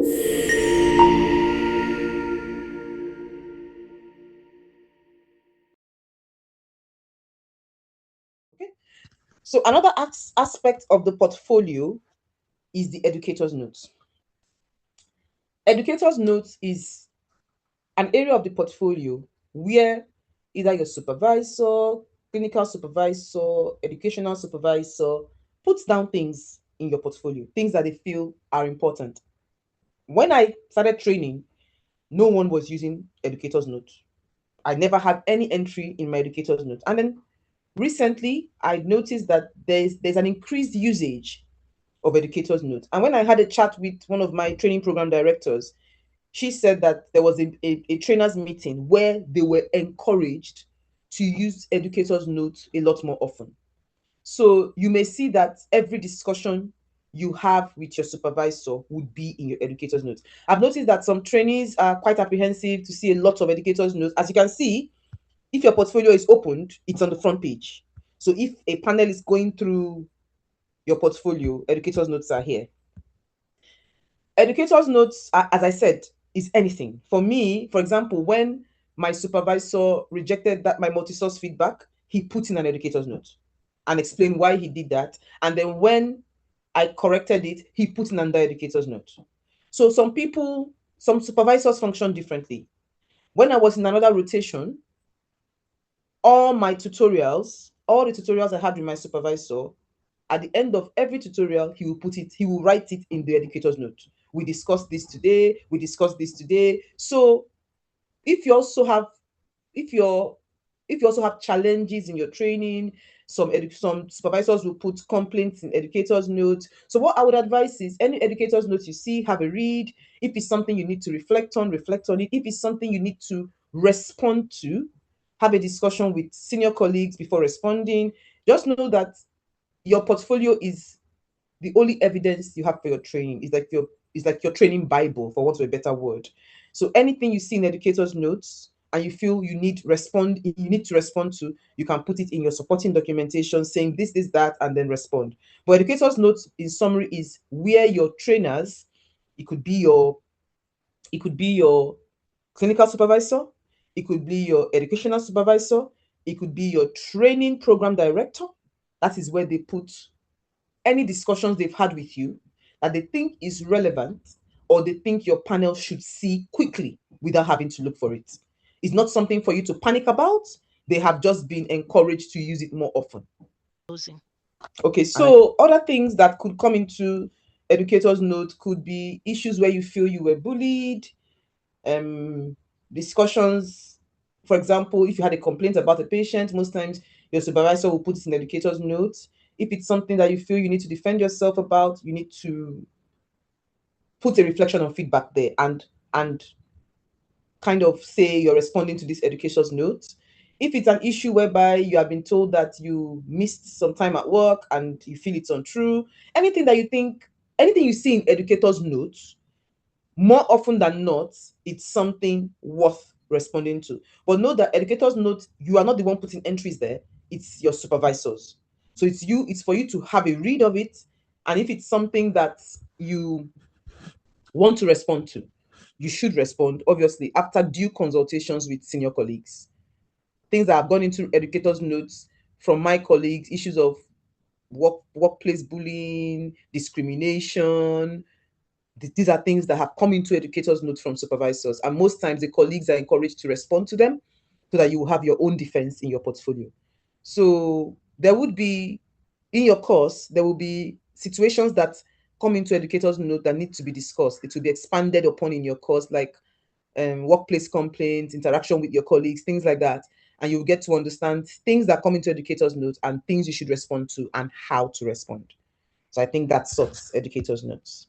Okay. So another aspect of the portfolio is the educator's notes. Educator's notes is an area of the portfolio where either your supervisor, clinical supervisor, educational supervisor puts down things in your portfolio, things that they feel are important. When I started training, no one was using educator's notes. I never had any entry in my educator's notes. And then recently, I noticed that there's an increased usage of educator's notes. And when I had a chat with one of my training program directors, she said that there was a trainers meeting where they were encouraged to use educator's notes a lot more often. So you may see that every discussion you have with your supervisor would be in your educator's notes. I've noticed that some trainees are quite apprehensive to see a lot of educator's notes. As you can see, if your portfolio is opened, it's on the front page. So if a panel is going through your portfolio, educator's notes are here. Educator's notes, as I said, is anything. For me, for example, when my supervisor rejected that my multi-source feedback, he put in an educator's note and explained why he did that. And then when I corrected it, he put in another educator's note. So some supervisors function differently. When I was in another rotation, all the tutorials I had with my supervisor, at the end of every tutorial, he will write it in the educator's note. We discussed this today, we discussed this today. So if you also have if you're if you also have challenges in your training, some supervisors will put complaints in educator's notes. So what I would advise is any educator's notes you see, have a read. If it's something you need to reflect on it. If it's something you need to respond to, have a discussion with senior colleagues before responding. Just know that your portfolio is the only evidence you have for your training. It's like your training Bible, for want of a better word. So anything you see in educators' notes and you feel you need to respond to, you can put it in your supporting documentation saying this, that, and then respond. But educators' notes, in summary, is where your trainers, it could be your clinical supervisor, it could be your educational supervisor, it could be your training program director. That is where they put any discussions they've had with you that they think is relevant or they think your panel should see quickly without having to look for it. It's not something for you to panic about. They have just been encouraged to use it more often. Okay, so other things that could come into educator's note could be issues where you feel you were bullied, discussions. For example, if you had a complaint about a patient, most times your supervisor will put it in educator's notes. If it's something that you feel you need to defend yourself about, you need to put a reflection on feedback there and kind of say you're responding to this educator's notes. If it's an issue whereby you have been told that you missed some time at work and you feel it's untrue, anything you see in educator's notes, more often than not, it's something worth responding to. But know that educators note you are not the one putting entries there, it's your supervisors. So it's for you to have a read of it. And if it's something that you want to respond to, you should respond, obviously, after due consultations with senior colleagues. Things that have gone into educators' notes from my colleagues, issues of workplace bullying, discrimination, these are things that have come into educators' notes from supervisors. And most times the colleagues are encouraged to respond to them so that you will have your own defense in your portfolio. So there will be situations that come into educators' note that need to be discussed. It will be expanded upon in your course, like workplace complaints, interaction with your colleagues, things like that. And you'll get to understand things that come into educators' notes and things you should respond to and how to respond. So I think that sorts educators' notes.